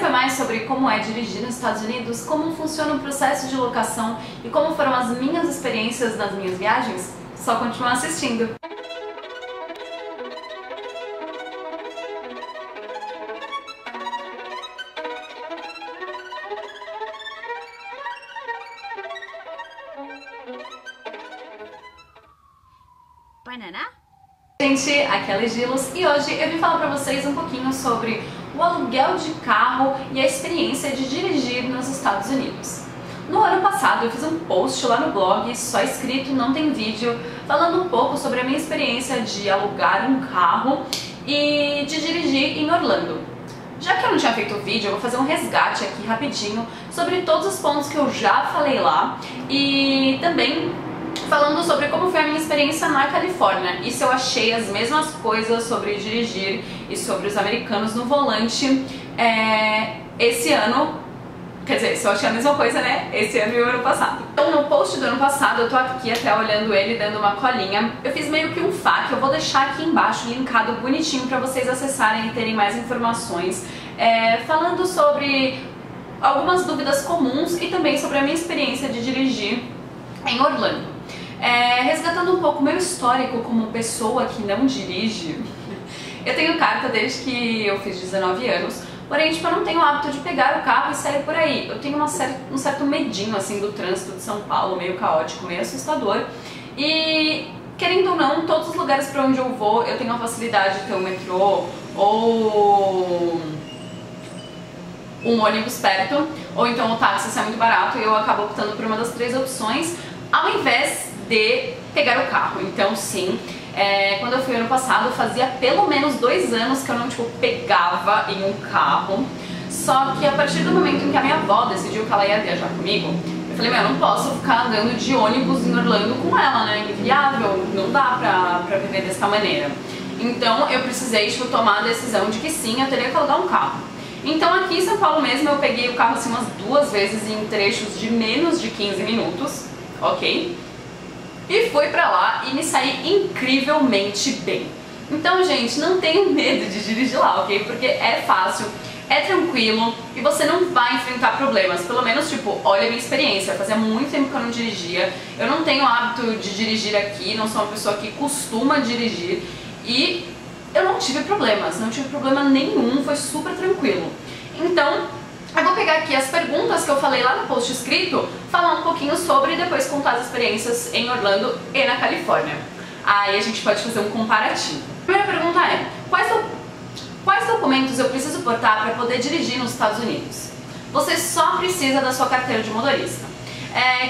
saber mais sobre como é dirigir nos Estados Unidos, como funciona o processo de locação e como foram as minhas experiências nas minhas viagens? Só continuar assistindo! Banana? Gente, aqui é a Legilos e hoje eu vim falar pra vocês um pouquinho sobre o aluguel de carro e a experiência de dirigir nos Estados Unidos. No ano passado eu fiz um post lá no blog, só escrito, não tem vídeo, falando um pouco sobre a minha experiência de alugar um carro e de dirigir em Orlando. Já que eu não tinha feito vídeo, eu vou fazer um resgate aqui rapidinho sobre todos os pontos que eu já falei lá e também falando sobre como foi a minha experiência na Califórnia e se eu achei as mesmas coisas sobre dirigir e sobre os americanos no volante esse ano. Quer dizer, se eu achei a mesma coisa, né? Esse ano e o ano passado. Então no post do ano passado, eu tô aqui até olhando ele, dando uma colinha. Eu fiz meio que um FAQ, eu vou deixar aqui embaixo linkado bonitinho pra vocês acessarem e terem mais informações. Falando sobre algumas dúvidas comuns e também sobre a minha experiência de dirigir em Orlando. Resgatando um pouco meu histórico como pessoa que não dirige. Eu tenho carta desde que eu fiz 19 anos, porém, tipo, eu não tenho o hábito de pegar o carro e sair por aí. Eu tenho um certo medinho, assim, do trânsito de São Paulo, meio caótico, meio assustador. E, querendo ou não, todos os lugares pra onde eu vou, eu tenho a facilidade de ter um metrô ou um ônibus perto, ou então o táxi, se é muito barato, e eu acabo optando por uma das três opções, ao invés de pegar o carro. Então sim, quando eu fui ano passado, fazia pelo menos 2 anos que eu não pegava em um carro. Só que a partir do momento em que a minha avó decidiu que ela ia viajar comigo, eu falei, eu não posso ficar andando de ônibus em Orlando com ela, né? Inviável, não dá pra viver dessa maneira. Então eu precisei tomar a decisão de que sim, eu teria que alugar um carro. Então aqui em São Paulo mesmo eu peguei o carro assim umas 2 vezes em trechos de menos de 15 minutos, ok? E fui pra lá e me saí incrivelmente bem. Então, gente, não tenham medo de dirigir lá, ok? Porque é fácil, é tranquilo e você não vai enfrentar problemas. Pelo menos, olha a minha experiência. Fazia muito tempo que eu não dirigia. Eu não tenho hábito de dirigir aqui, não sou uma pessoa que costuma dirigir. E eu não tive problemas, não tive problema nenhum, foi super tranquilo. Então, eu vou pegar aqui as perguntas que eu falei lá no post escrito, falar um pouquinho sobre e depois contar as experiências em Orlando e na Califórnia. Aí a gente pode fazer um comparativo. A primeira pergunta é, quais documentos eu preciso portar para poder dirigir nos Estados Unidos? Você só precisa da sua carteira de motorista.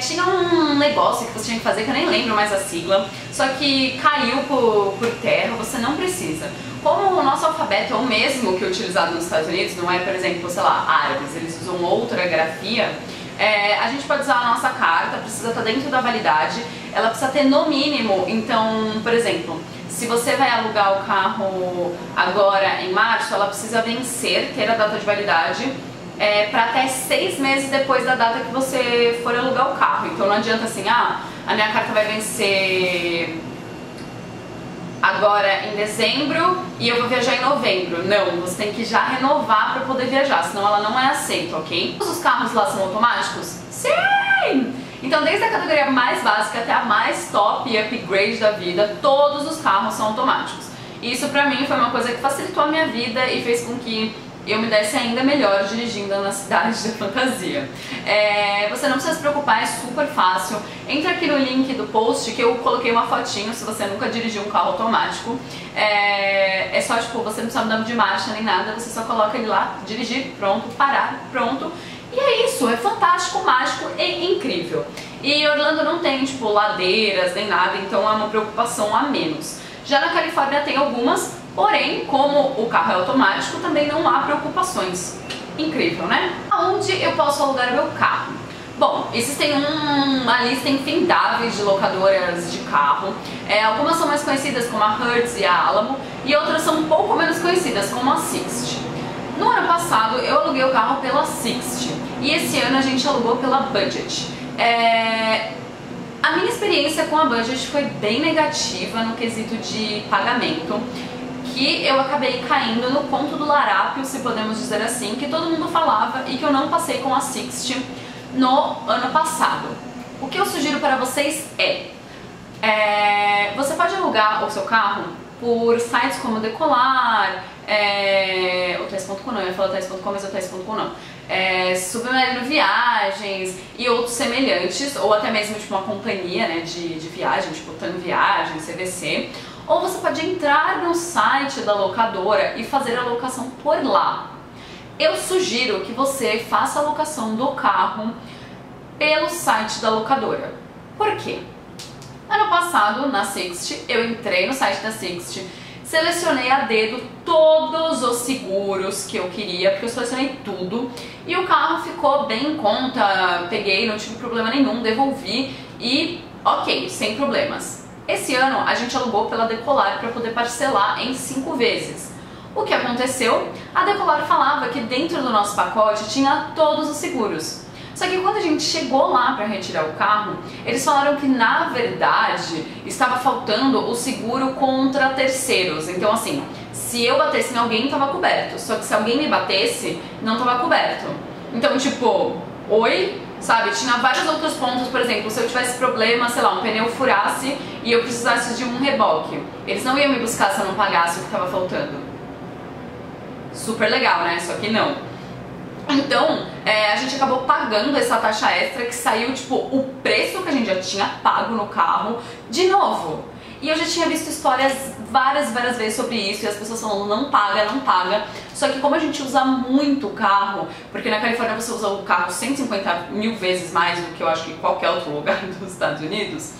Tinha um negócio que você tinha que fazer, que eu nem lembro mais a sigla, só que caiu por terra, você não precisa. Como o nosso alfabeto é o mesmo que é utilizado nos Estados Unidos, não é, por exemplo, sei lá, árabes, eles usam outra grafia, a gente pode usar a nossa carta, precisa estar dentro da validade, ela precisa ter no mínimo, então, por exemplo, se você vai alugar o carro agora em março, ela precisa vencer, ter a data de validade, para até 6 meses depois da data que você for alugar o carro. Então não adianta assim, a minha carta vai vencer agora em dezembro e eu vou viajar em novembro. Não, você tem que já renovar para poder viajar, senão ela não é aceita, ok? Todos os carros lá são automáticos? Sim! Então desde a categoria mais básica até a mais top e upgrade da vida, todos os carros são automáticos. E isso pra mim foi uma coisa que facilitou a minha vida e fez com que eu me desse ainda melhor dirigindo na cidade da fantasia. Você não precisa se preocupar, é super fácil. Entra aqui no link do post que eu coloquei uma fotinho se você nunca dirigiu um carro automático. É só, você não precisa mudar de marcha nem nada, você só coloca ele lá, dirigir, pronto, parar, pronto. E é isso, é fantástico, mágico e incrível. E Orlando não tem, ladeiras nem nada, então é uma preocupação a menos. Já na Califórnia tem algumas, porém, como o carro é automático, também não há preocupações. Incrível, né? Aonde eu posso alugar meu carro? Bom, existem uma lista infindável de locadoras de carro. Algumas são mais conhecidas como a Hertz e a Alamo, e outras são um pouco menos conhecidas como a Sixt. No ano passado eu aluguei o carro pela Sixt e esse ano a gente alugou pela Budget. A minha experiência com a Budget foi bem negativa no quesito de pagamento, que eu acabei caindo no conto do larápio, se podemos dizer assim, que todo mundo falava e que eu não passei com a Sixt no ano passado. O que eu sugiro para vocês você pode alugar o seu carro por sites como Decolar, o Tais.com, não, eu ia falar Tais.com, mas o Tais.com não. Submarino Viagens e outros semelhantes, ou até mesmo tipo uma companhia, né, de viagem, tipo TAM Viagens, CVC. Ou você pode entrar no site da locadora e fazer a locação por lá. Eu sugiro que você faça a locação do carro pelo site da locadora. Por quê? Ano passado, na Sixt, eu entrei no site da Sixt, selecionei a dedo todos os seguros que eu queria, porque eu selecionei tudo, e o carro ficou bem em conta, peguei, não tive problema nenhum, devolvi e ok, sem problemas. Esse ano a gente alugou pela Decolar para poder parcelar em 5 vezes. O que aconteceu? A Decolar falava que dentro do nosso pacote tinha todos os seguros. Só que quando a gente chegou lá para retirar o carro, eles falaram que na verdade estava faltando o seguro contra terceiros. Então assim, se eu batesse em alguém estava coberto, só que se alguém me batesse não estava coberto. Então tipo, oi? Sabe, tinha vários outros pontos, por exemplo, se eu tivesse problema, sei lá, um pneu furasse e eu precisasse de um reboque, eles não iam me buscar se eu não pagasse o que estava faltando. Super legal, né? Só que não. Então, a gente acabou pagando essa taxa extra que saiu, tipo, o preço que a gente já tinha pago no carro de novo. E eu já tinha visto histórias várias vezes sobre isso e as pessoas falando não paga, não paga. Só que como a gente usa muito o carro, porque na Califórnia você usa o carro 150 mil vezes mais do que eu acho que em qualquer outro lugar dos Estados Unidos,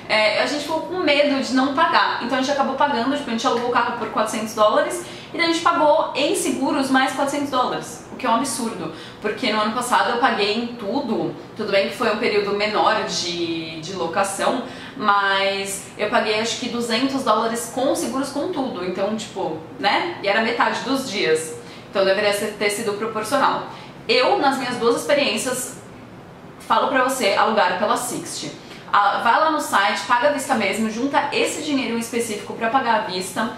a gente ficou com medo de não pagar. Então a gente acabou pagando, tipo, a gente alugou o carro por $400 e daí a gente pagou em seguros mais $400. O que é um absurdo, porque no ano passado eu paguei em tudo bem que foi um período menor de locação, mas eu paguei acho que $200 com seguros com tudo, então tipo, né, e era metade dos dias, então deveria ter sido proporcional. Eu, nas minhas 2 experiências, falo pra você alugar pela Sixt. Vai lá no site, paga à vista mesmo, junta esse dinheiro em específico pra pagar à vista,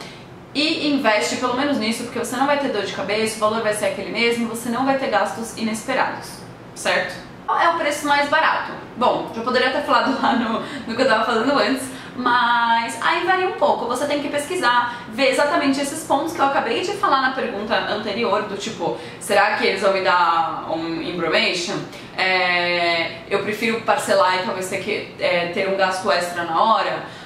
e investe pelo menos nisso, porque você não vai ter dor de cabeça, o valor vai ser aquele mesmo, você não vai ter gastos inesperados, certo? Qual é o preço mais barato? Bom, já poderia ter falado lá no que eu tava falando antes, mas aí varia um pouco, você tem que pesquisar, ver exatamente esses pontos que eu acabei de falar na pergunta anterior, do tipo, será que eles vão me dar um information? Eu prefiro parcelar e talvez ter um gasto extra na hora.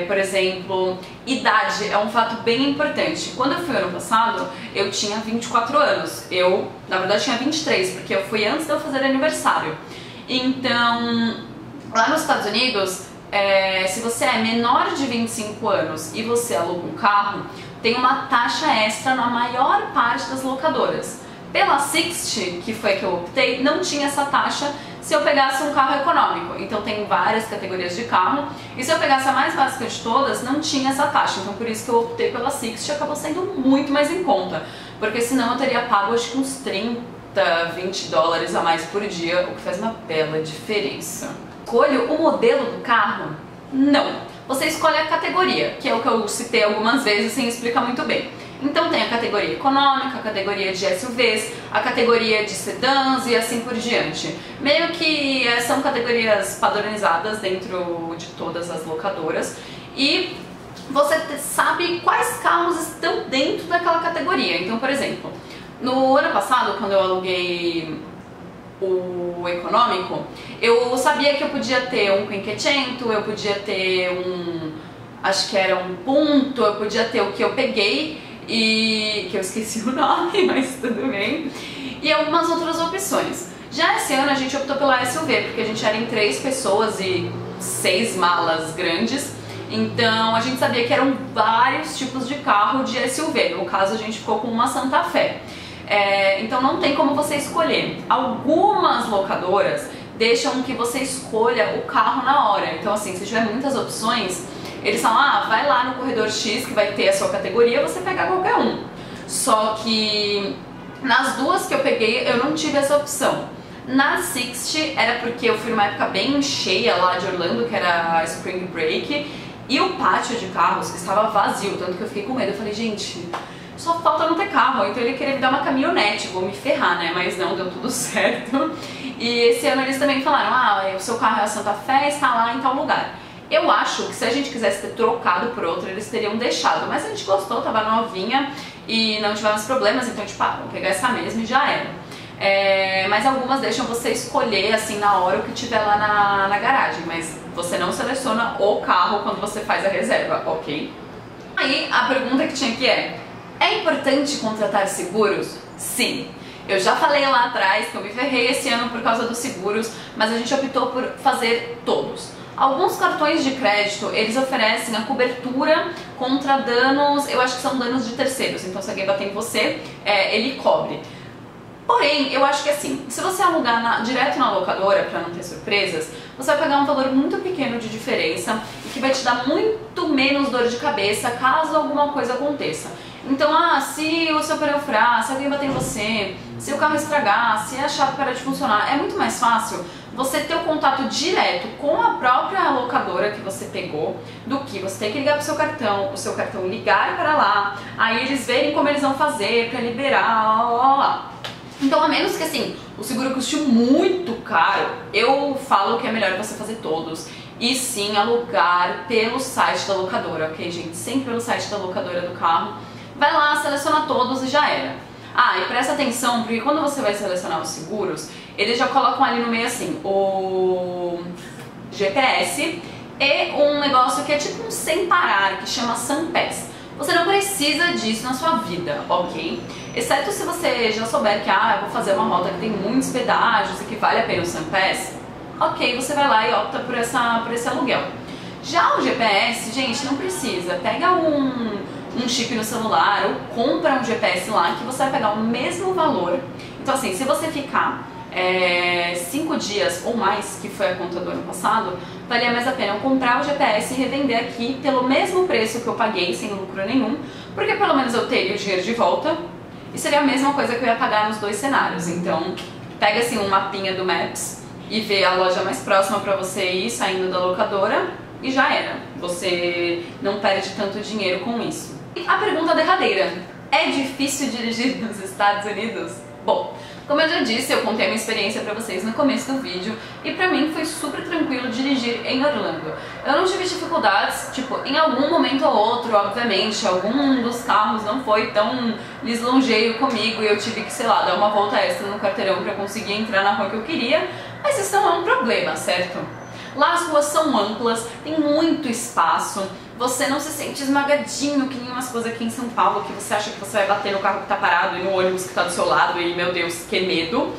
Por exemplo, idade é um fato bem importante. Quando eu fui ano passado, eu tinha 24 anos. Eu, na verdade, tinha 23, porque eu fui antes de eu fazer aniversário. Então, lá nos Estados Unidos, se você é menor de 25 anos e você aluga um carro, tem uma taxa extra na maior parte das locadoras. Pela Sixt, que foi a que eu optei, não tinha essa taxa se eu pegasse um carro econômico. Então tem várias categorias de carro, e se eu pegasse a mais básica de todas, não tinha essa taxa. Então por isso que eu optei pela Sixt e acabou sendo muito mais em conta, porque senão eu teria pago acho que uns 30, 20 dólares a mais por dia, o que faz uma bela diferença. Escolho o modelo do carro? Não. Você escolhe a categoria, que é o que eu citei algumas vezes sem explicar muito bem. Então tem a categoria econômica, a categoria de SUVs, a categoria de sedãs e assim por diante. Meio que são categorias padronizadas dentro de todas as locadoras e você sabe quais carros estão dentro daquela categoria. Então, por exemplo, no ano passado, quando eu aluguei o econômico, eu sabia que eu podia ter um Quinquecento, eu podia ter acho que era um Punto, eu podia ter o que eu peguei, e que eu esqueci o nome, mas tudo bem, e algumas outras opções. Já esse ano a gente optou pela SUV, porque a gente era em 3 pessoas e 6 malas grandes, então a gente sabia que eram vários tipos de carro de SUV, no caso a gente ficou com uma Santa Fé. Então não tem como você escolher. Algumas locadoras deixam que você escolha o carro na hora, então assim, se tiver muitas opções, eles falam, vai lá no corredor X que vai ter a sua categoria, você pega qualquer um. Só que nas 2 que eu peguei, eu não tive essa opção. Na Sixt era porque eu fui numa época bem cheia lá de Orlando, que era Spring Break, E o pátio de carros estava vazio, tanto que eu fiquei com medo. Eu falei, gente, só falta não ter carro. Então ele queria me dar uma caminhonete, vou me ferrar, né? Mas não, deu tudo certo. E esse ano eles também falaram, ah, o seu carro é a Santa Fé, está lá em tal lugar. Eu acho que se a gente quisesse ter trocado por outro, eles teriam deixado. Mas a gente gostou, tava novinha e não tivemos problemas, então tipo, ah, vamos pegar essa mesma e já era. Mas algumas deixam você escolher assim na hora o que tiver lá na garagem, mas você não seleciona o carro quando você faz a reserva, ok? Aí a pergunta que tinha aqui é importante contratar seguros? Sim. Eu já falei lá atrás que eu me ferrei esse ano por causa dos seguros, mas a gente optou por fazer todos. Alguns cartões de crédito, eles oferecem a cobertura contra danos, eu acho que são danos de terceiros, então se alguém bater em você, ele cobre. Porém, eu acho que assim, se você alugar direto na locadora para não ter surpresas, você vai pagar um valor muito pequeno de diferença e que vai te dar muito menos dor de cabeça caso alguma coisa aconteça. Então, se o seu pneu furar, se alguém bater em você, se o carro estragar, se a chave parar de funcionar, é muito mais fácil você ter o contato direto com a própria locadora que você pegou do que você ter que ligar pro o seu cartão ligar para lá, aí eles verem como eles vão fazer para liberar, Então, a menos que assim, o seguro custe muito caro, eu falo que é melhor você fazer todos e sim alugar pelo site da locadora, ok, gente? Sempre pelo site da locadora do carro. Vai lá, seleciona todos e já era. E presta atenção, porque quando você vai selecionar os seguros, eles já colocam ali no meio assim, o GPS e um negócio que é tipo um sem parar, que chama SunPass. Você não precisa disso na sua vida, ok? Exceto se você já souber que, eu vou fazer uma rota que tem muitos pedágios e que vale a pena o SunPass, ok, você vai lá e opta por esse aluguel. Já o GPS, gente, não precisa. Pega um chip no celular ou compra um GPS lá que você vai pegar o mesmo valor. Então assim, se você ficar 5 dias ou mais, que foi a conta do ano passado, valia mais a pena eu comprar o GPS e revender aqui pelo mesmo preço que eu paguei, sem lucro nenhum, porque pelo menos eu teria o dinheiro de volta e seria a mesma coisa que eu ia pagar nos dois cenários. Então pega assim um mapinha do Maps e vê a loja mais próxima para você ir saindo da locadora e já era. Você não perde tanto dinheiro com isso. E a pergunta derradeira: é difícil dirigir nos Estados Unidos? Bom, como eu já disse, eu contei a minha experiência pra vocês no começo do vídeo e pra mim foi super tranquilo dirigir em Orlando. Eu não tive dificuldades, tipo, em algum momento ou outro, obviamente, algum dos carros não foi tão lisonjeio comigo e eu tive que, sei lá, dar uma volta extra no quarteirão pra conseguir entrar na rua que eu queria, mas isso não é um problema, certo? Lá as ruas são amplas, tem muito espaço, você não se sente esmagadinho que nem umas coisas aqui em São Paulo que você acha que você vai bater no carro que tá parado e no ônibus que tá do seu lado e, meu Deus, que medo.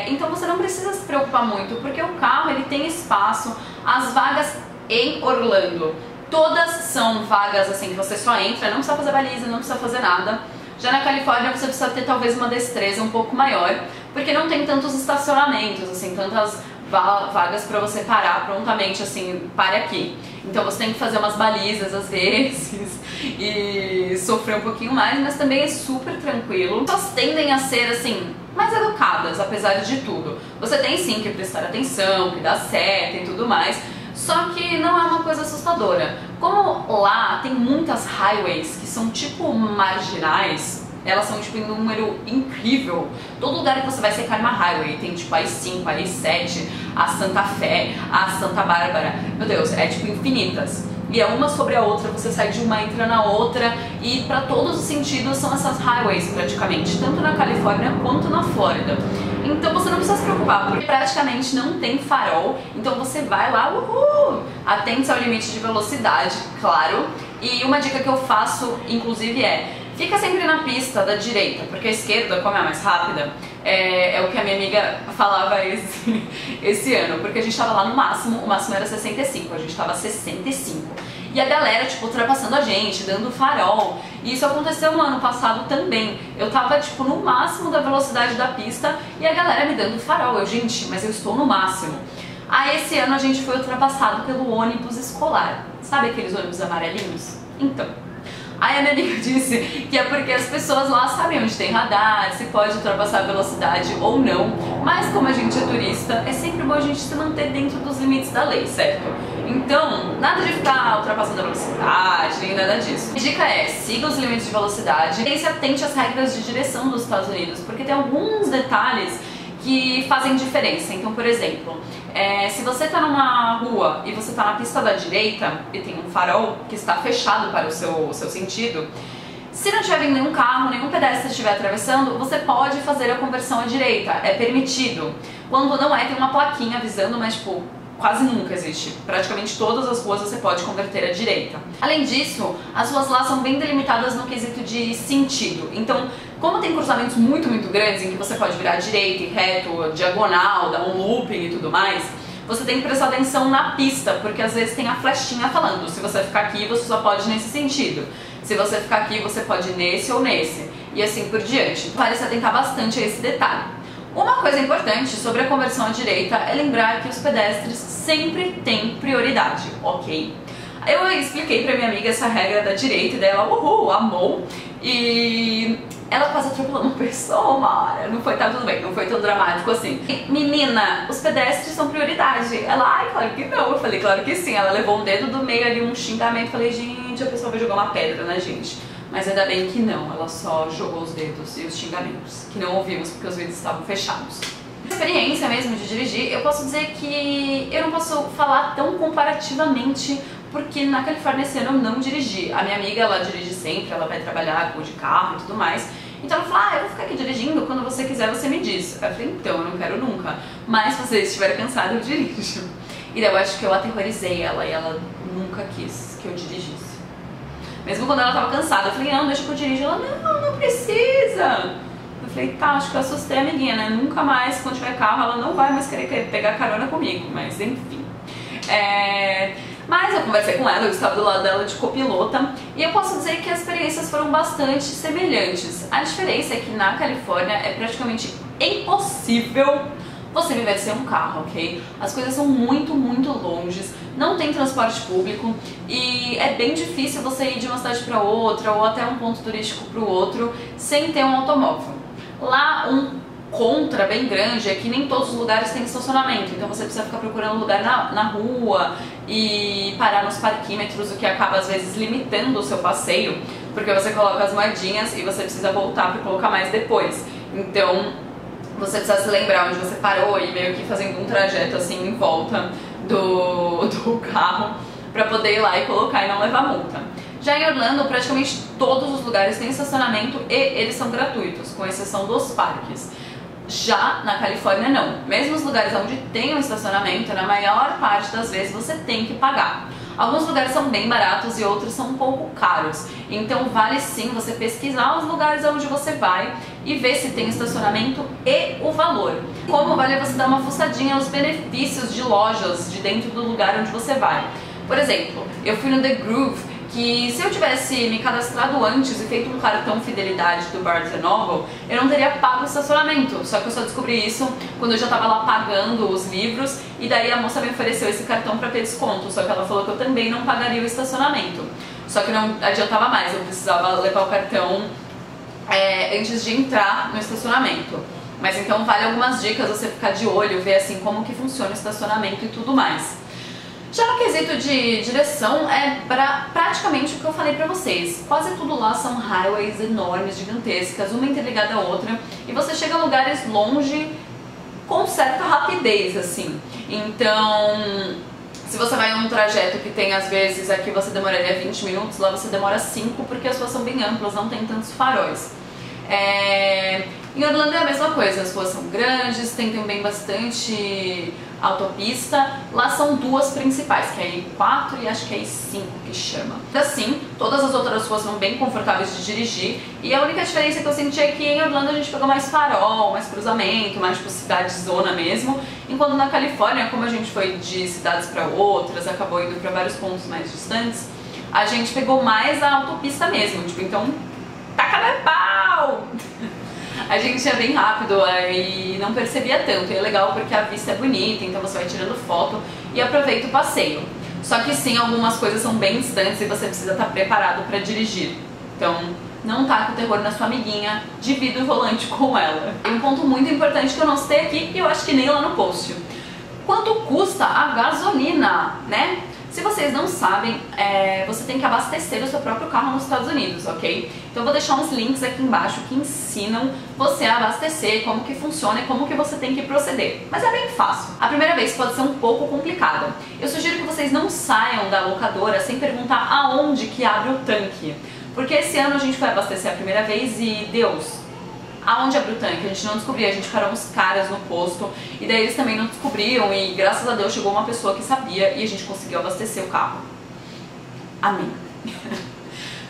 Então você não precisa se preocupar muito, porque o carro ele tem espaço, as vagas em Orlando, todas são vagas assim que você só entra, não precisa fazer baliza, não precisa fazer nada. Já na Califórnia você precisa ter talvez uma destreza um pouco maior, porque não tem tantos estacionamentos, assim, tantas vagas para você parar prontamente, assim, pare aqui. Então você tem que fazer umas balizas às vezes e sofrer um pouquinho mais, mas também é super tranquilo. As pessoas tendem a ser, assim, mais educadas, apesar de tudo. Você tem sim que prestar atenção, que dá seta e tudo mais, só que não é uma coisa assustadora. Como lá tem muitas highways que são tipo marginais, elas são tipo em número incrível. Todo lugar que você vai secar uma highway tem tipo a I-5, a I-7, a Santa Fé, a Santa Bárbara. Meu Deus, é tipo infinitas. E é uma sobre a outra, você sai de uma, entra na outra, e para todos os sentidos são essas highways praticamente, tanto na Califórnia quanto na Flórida. Então você não precisa se preocupar, porque praticamente não tem farol, então você vai lá, atente ao limite de velocidade, claro. E uma dica que eu faço, inclusive, fica sempre na pista da direita, porque a esquerda, como é a mais rápida, é o que a minha amiga falava esse ano, porque a gente tava lá no máximo, o máximo era 65, a gente tava 65. E a galera, tipo, ultrapassando a gente, dando farol. E isso aconteceu no ano passado também. Eu tava, tipo, no máximo da velocidade da pista e a galera me dando farol. Eu, gente, mas eu estou no máximo. Aí esse ano a gente foi ultrapassado pelo ônibus escolar. Sabe aqueles ônibus amarelinhos? Então. Aí a minha amiga disse que é porque as pessoas lá sabem onde tem radar, se pode ultrapassar a velocidade ou não, mas como a gente é turista, é sempre bom a gente se manter dentro dos limites da lei, certo? Então, nada de ficar ultrapassando a velocidade, nem nada disso. A dica é, siga os limites de velocidade e se atente às regras de direção dos Estados Unidos, porque tem alguns detalhes que fazem diferença. Então, por exemplo, se você está numa rua e você está na pista da direita e tem um farol que está fechado para o seu sentido, se não tiver vindo nenhum carro, nenhum pedestre estiver atravessando, você pode fazer a conversão à direita, é permitido. Quando não é, tem uma plaquinha avisando, mas tipo, quase nunca existe. Praticamente todas as ruas você pode converter à direita. Além disso, as ruas lá são bem delimitadas no quesito de sentido. Então, como tem cruzamentos muito grandes em que você pode virar à direita e reto, diagonal, dar um looping e tudo mais, você tem que prestar atenção na pista, porque às vezes tem a flechinha falando, se você ficar aqui, você só pode ir nesse sentido. Se você ficar aqui, você pode ir nesse ou nesse, e assim por diante. Vale se atentar bastante a esse detalhe. Uma coisa importante sobre a conversão à direita é lembrar que os pedestres sempre têm prioridade, ok? Eu expliquei pra minha amiga essa regra da direita e dela, amou, e ela quase atropelou uma pessoa uma hora, não foi, tá tudo bem, não foi tão dramático assim. E, menina, os pedestres são prioridade. Ela, ai, claro que não. Eu falei, claro que sim. Ela levou um dedo do meio ali, um xingamento, falei, gente, a pessoa vai jogar uma pedra na gente. Mas ainda bem que não, ela só jogou os dedos e os xingamentos, que não ouvimos porque os vidros estavam fechados. Experiência mesmo de dirigir, eu posso dizer que eu não posso falar tão comparativamente, porque na Califórnia esse ano eu não dirigi. A minha amiga, ela dirige sempre, ela vai trabalhar de carro e tudo mais. Então ela falou, eu vou ficar aqui dirigindo, quando você quiser você me diz. Eu falei, então, eu não quero nunca, mas se você estiver cansado eu dirijo. E daí eu acho que eu aterrorizei ela e ela nunca quis que eu dirigisse. Mesmo quando ela tava cansada, eu falei, não, deixa que eu dirijo. Ela, não precisa. Eu falei, tá, acho que eu assustei a amiguinha, né? Nunca mais, quando tiver carro, ela não vai mais querer pegar carona comigo, mas enfim. Mas eu conversei com ela, eu estava do lado dela de copilota, e eu posso dizer que as experiências foram bastante semelhantes. A diferença é que na Califórnia é praticamente impossível você viver sem um carro, ok? As coisas são muito longes, não tem transporte público e é bem difícil você ir de uma cidade para outra ou até um ponto turístico para o outro sem ter um automóvel. Lá, um contra bem grande é que nem todos os lugares têm estacionamento, então você precisa ficar procurando lugar na rua e parar nos parquímetros, o que acaba às vezes limitando o seu passeio, porque você coloca as moedinhas e você precisa voltar para colocar mais depois. Então você precisa se lembrar onde você parou e meio que fazendo um trajeto assim em volta do carro para poder ir lá e colocar e não levar multa. Já em Orlando, praticamente todos os lugares têm estacionamento e eles são gratuitos, com exceção dos parques. Já na Califórnia não. Mesmo os lugares onde tem um estacionamento, na maior parte das vezes você tem que pagar. Alguns lugares são bem baratos e outros são um pouco caros. Então vale sim você pesquisar os lugares onde você vai e ver se tem estacionamento e o valor. Como vale você dar uma fuçadinha aos benefícios de lojas de dentro do lugar onde você vai. Por exemplo, eu fui no The Groove, que se eu tivesse me cadastrado antes e feito um cartão fidelidade do Barnes & Noble, eu não teria pago o estacionamento. Só que eu só descobri isso quando eu já estava lá pagando os livros e daí a moça me ofereceu esse cartão para ter desconto. Só que ela falou que eu também não pagaria o estacionamento. Só que não adiantava mais, eu precisava levar o cartão antes de entrar no estacionamento. Mas então vale algumas dicas você ficar de olho, ver assim como que funciona o estacionamento e tudo mais. Já no quesito de direção, é praticamente o que eu falei pra vocês. Quase tudo lá são highways enormes, gigantescas, uma interligada à outra, e você chega a lugares longe com certa rapidez, assim. Então, se você vai em um trajeto que tem, às vezes, aqui você demoraria 20 minutos, lá você demora 5, porque as ruas são bem amplas, não tem tantos faróis. Em Orlando é a mesma coisa, as ruas são grandes, tem também bastante autopista. Lá são duas principais, que é a I4 e acho que é a I5 que chama. Assim, todas as outras ruas são bem confortáveis de dirigir e a única diferença que eu senti é que em Orlando a gente pegou mais farol, mais cruzamento, mais tipo cidade-zona mesmo, enquanto na Califórnia, como a gente foi de cidades para outras, acabou indo para vários pontos mais distantes, a gente pegou mais a autopista mesmo, tipo, então, taca na pau! A gente ia bem rápido e não percebia tanto, e é legal porque a vista é bonita, então você vai tirando foto e aproveita o passeio. Só que sim, algumas coisas são bem distantes e você precisa estar preparado para dirigir. Então, não taca o terror na sua amiguinha, divida o volante com ela. E um ponto muito importante que eu não citei aqui, e eu acho que nem lá no post. Quanto custa a gasolina, né? Se vocês não sabem, você tem que abastecer o seu próprio carro nos Estados Unidos, ok? Então eu vou deixar uns links aqui embaixo que ensinam você a abastecer, como que funciona e como que você tem que proceder. Mas é bem fácil. A primeira vez pode ser um pouco complicada. Eu sugiro que vocês não saiam da locadora sem perguntar aonde que abre o tanque. Porque esse ano a gente foi abastecer a primeira vez e Deus, aonde abriu o tanque? A gente não descobria, a gente parou uns caras no posto e daí eles também não descobriam e graças a Deus chegou uma pessoa que sabia e a gente conseguiu abastecer o carro. Amém.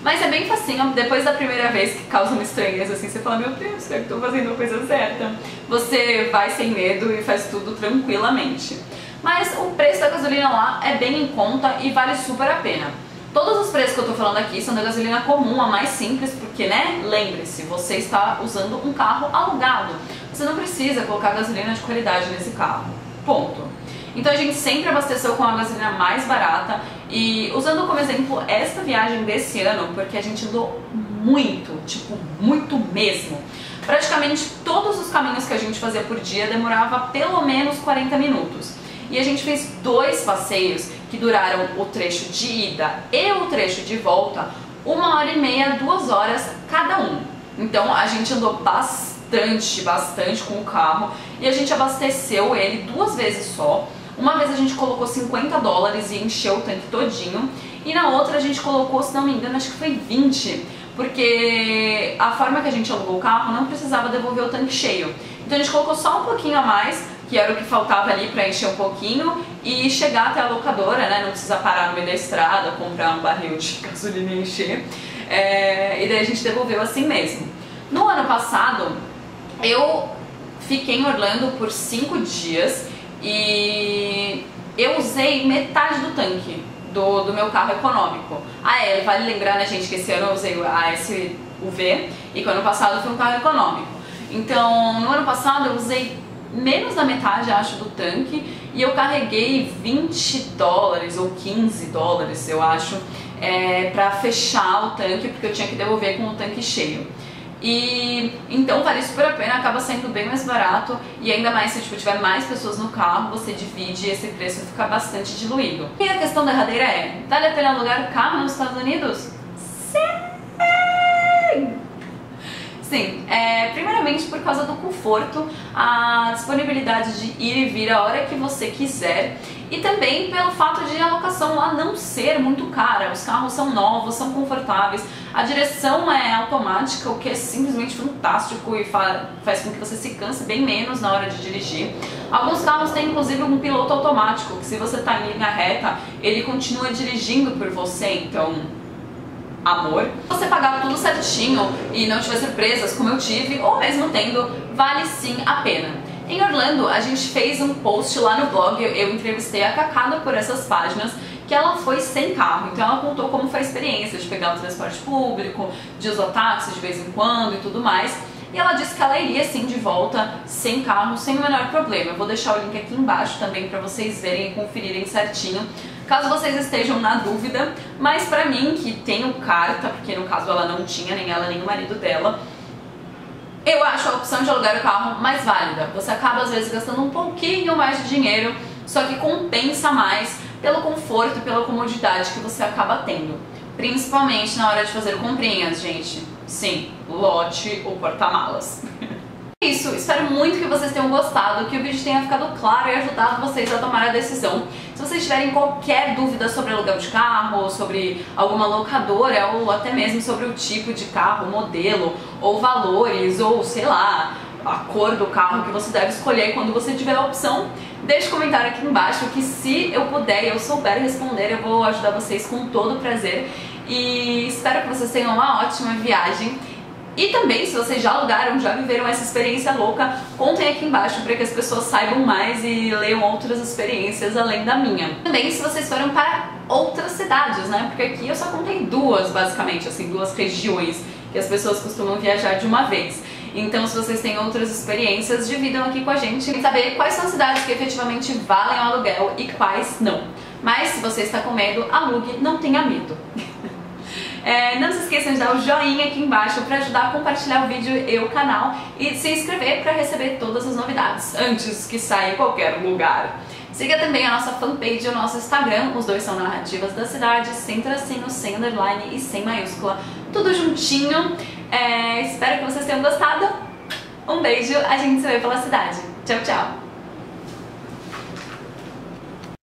Mas é bem facinho, depois da primeira vez que causa uma estranheza assim, você fala, meu Deus, será que eu tô fazendo a coisa certa? Você vai sem medo e faz tudo tranquilamente. Mas o preço da gasolina lá é bem em conta e vale super a pena. Todos os preços que eu tô falando aqui são da gasolina comum, a mais simples, porque, né, lembre-se, você está usando um carro alugado. Você não precisa colocar gasolina de qualidade nesse carro. Ponto. Então a gente sempre abasteceu com a gasolina mais barata e usando como exemplo esta viagem desse ano, porque a gente andou muito, tipo, muito mesmo. Praticamente todos os caminhos que a gente fazia por dia demorava pelo menos 40 minutos. E a gente fez 2 passeios que duraram o trecho de ida e o trecho de volta 1h30, 2 horas cada um. Então a gente andou bastante com o carro e a gente abasteceu ele 2 vezes só. Uma vez a gente colocou $50 e encheu o tanque todinho e na outra a gente colocou, se não me engano, acho que foi 20, porque a forma que a gente alugou o carro não precisava devolver o tanque cheio. Então a gente colocou só um pouquinho a mais, que era o que faltava ali para encher um pouquinho e chegar até a locadora, né? Não precisa parar no meio da estrada, comprar um barril de gasolina e encher. E daí a gente devolveu assim mesmo. No ano passado, eu fiquei em Orlando por 5 dias e eu usei metade do tanque do meu carro econômico. Vale lembrar, né, gente, que esse ano eu usei a SUV e que o ano passado foi um carro econômico. Então, no ano passado eu usei menos da metade, acho, do tanque e eu carreguei $20 ou $15, eu acho, pra fechar o tanque, porque eu tinha que devolver com o tanque cheio. E então vale super a pena, acaba sendo bem mais barato e ainda mais se tiver mais pessoas no carro, você divide e esse preço fica bastante diluído. E a questão derradeira é, vale a pena alugar o carro nos Estados Unidos? Sim! Sim, primeiramente por causa do conforto, a disponibilidade de ir e vir a hora que você quiser e também pelo fato de a locação lá não ser muito cara. Os carros são novos, são confortáveis, a direção é automática, o que é simplesmente fantástico e faz com que você se canse bem menos na hora de dirigir. Alguns carros têm inclusive um piloto automático, que se você está em linha reta, ele continua dirigindo por você, então amor. Se você pagar tudo certinho e não tiver surpresas como eu tive, ou mesmo tendo, vale sim a pena. Em Orlando, a gente fez um post lá no blog, eu entrevistei a Cacada por essas páginas, que ela foi sem carro, então ela contou como foi a experiência de pegar o transporte público, de usar táxi de vez em quando e tudo mais. E ela disse que ela iria sim de volta sem carro, sem o menor problema. Eu vou deixar o link aqui embaixo também para vocês verem e conferirem certinho, caso vocês estejam na dúvida. Mas pra mim, que tenho carta, porque no caso ela não tinha, nem ela nem o marido dela, eu acho a opção de alugar o carro mais válida. Você acaba às vezes gastando um pouquinho mais de dinheiro, só que compensa mais pelo conforto e pela comodidade que você acaba tendo. Principalmente na hora de fazer comprinhas, gente. Sim, lote ou porta-malas. É isso, espero muito que vocês tenham gostado, que o vídeo tenha ficado claro e ajudado vocês a tomar a decisão. Se vocês tiverem qualquer dúvida sobre aluguel de carro, sobre alguma locadora ou até mesmo sobre o tipo de carro, modelo ou valores ou sei lá, a cor do carro que você deve escolher quando você tiver a opção, deixe um comentário aqui embaixo que se eu puder e eu souber responder, eu vou ajudar vocês com todo prazer. E espero que vocês tenham uma ótima viagem. E também, se vocês já alugaram, já viveram essa experiência louca, contem aqui embaixo para que as pessoas saibam mais e leiam outras experiências além da minha. Também, se vocês foram para outras cidades, né? Porque aqui eu só contei 2, basicamente, assim, 2 regiões que as pessoas costumam viajar de uma vez. Então, se vocês têm outras experiências, dividam aqui com a gente e saber quais são as cidades que efetivamente valem o aluguel e quais não. Mas, se você está com medo, alugue, não tenha medo. Não se esqueçam de dar o joinha aqui embaixo para ajudar a compartilhar o vídeo e o canal e se inscrever para receber todas as novidades antes que saia em qualquer lugar. Siga também a nossa fanpage e o nosso Instagram, os dois são Narrativas da Cidade, sem tracinho, sem underline e sem maiúscula, tudo juntinho. Espero que vocês tenham gostado. Um beijo, a gente se vê pela cidade. Tchau, tchau!